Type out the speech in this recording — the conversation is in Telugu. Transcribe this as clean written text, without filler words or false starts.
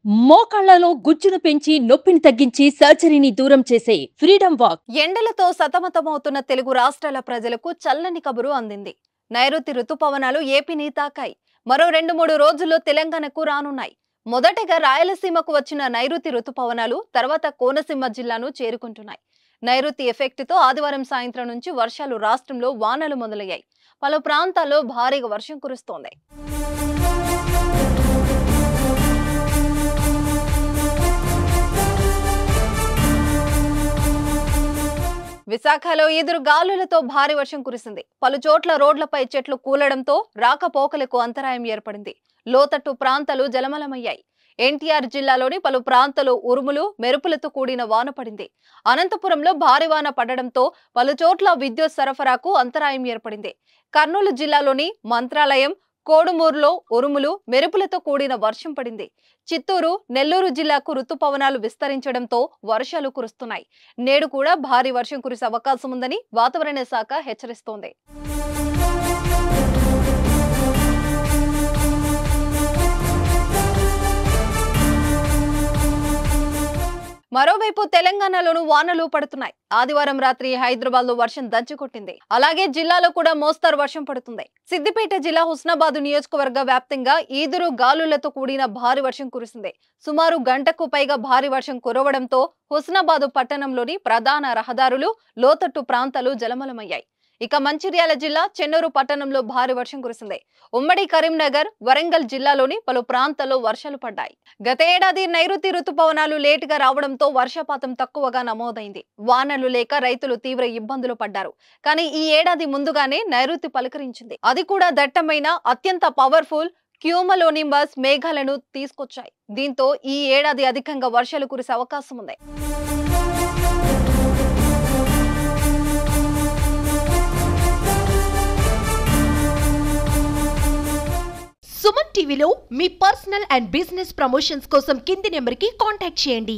మోకాళ్లలో గుజ్జును పెంచి నొప్పిని తగ్గించి సర్జరీని దూరం చేసే ఫ్రీడమ్ వాక్. ఎండలతో సతమతమవుతున్న తెలుగు రాష్ట్రాల ప్రజలకు చల్లని కబురు అందింది. నైరుతి రుతుపవనాలు ఏపీని తాకాయి. మరో 2-3 రోజుల్లో తెలంగాణకు రానున్నాయి. మొదటగా రాయలసీమకు వచ్చిన నైరుతి రుతుపవనాలు తర్వాత కోనసీమ జిల్లాను చేరుకుంటున్నాయి. నైరుతి ఎఫెక్ట్తో ఆదివారం సాయంత్రం నుంచి వర్షాలు రాష్ట్రంలో వానలు మొదలయ్యాయి. పలు ప్రాంతాల్లో భారీగా వర్షం కురుస్తోంది. విశాఖలో ఎదురు గాలులతో భారీ వర్షం కురిసింది. పలు చోట్ల రోడ్లపై చెట్లు కూలడంతో రాకపోకలకు అంతరాయం ఏర్పడింది. లోతట్టు ప్రాంతాలు జలమలమయ్యాయి. ఎన్టీఆర్ జిల్లాలోని పలు ప్రాంతాలు ఉరుములు మెరుపులతో కూడిన వాన పడింది. అనంతపురంలో భారీ వాన పడడంతో పలు చోట్ల విద్యుత్ సరఫరాకు అంతరాయం ఏర్పడింది. కర్నూలు జిల్లాలోని మంత్రాలయం, కోడుమూరులో ఉరుములు మెరుపులతో కూడిన వర్షం పడింది. చిత్తూరు, నెల్లూరు జిల్లాకు రుతుపవనాలు విస్తరించడంతో వర్షాలు కురుస్తున్నాయి. నేడు కూడా భారీ వర్షం కురిసే అవకాశం ఉందని వాతావరణ శాఖ హెచ్చరిస్తోంది. మరోవైపు తెలంగాణలోనూ వానలు పడుతున్నాయి. ఆదివారం రాత్రి హైదరాబాద్ లో వర్షం దంచుకొట్టింది. అలాగే జిల్లాలో కూడా మోస్తరు వర్షం పడుతుంది. సిద్దిపేట జిల్లా హుస్నాబాద్ నియోజకవర్గ వ్యాప్తంగా ఈదురు గాలులతో కూడిన భారీ వర్షం కురిసింది. సుమారు గంటకు పైగా భారీ వర్షం కురవడంతో హుస్నాబాద్ పట్టణంలోని ప్రధాన రహదారులు, లోతట్టు ప్రాంతాలు జలమలమయ్యాయి. ఇక మంచిర్యాల జిల్లా చెన్నూరు పట్టణంలో భారీ వర్షం కురిసింది. ఉమ్మడి కరీంనగర్, వరంగల్ జిల్లాలోని పలు ప్రాంతాల్లో వర్షాలు పడ్డాయి. గత ఏడాది నైరుతి రుతుపవనాలు లేటుగా రావడంతో వర్షపాతం తక్కువగా నమోదైంది. వానలు లేక రైతులు తీవ్ర ఇబ్బందులు పడ్డారు. కానీ ఈ ఏడాది ముందుగానే నైరుతి పలకరించింది. అది కూడా దట్టమైన అత్యంత పవర్ఫుల్ క్యూమలోనింబస్ మేఘాలను తీసుకొచ్చాయి. దీంతో ఈ ఏడాది అధికంగా వర్షాలు కురిసే అవకాశం ఉంది. సుమన్ టీవీలో మీ పర్సనల్ అండ్ బిజినెస్ ప్రమోషన్స్ కోసం కింది నెంబర్కి కాంటాక్ట్ చేయండి.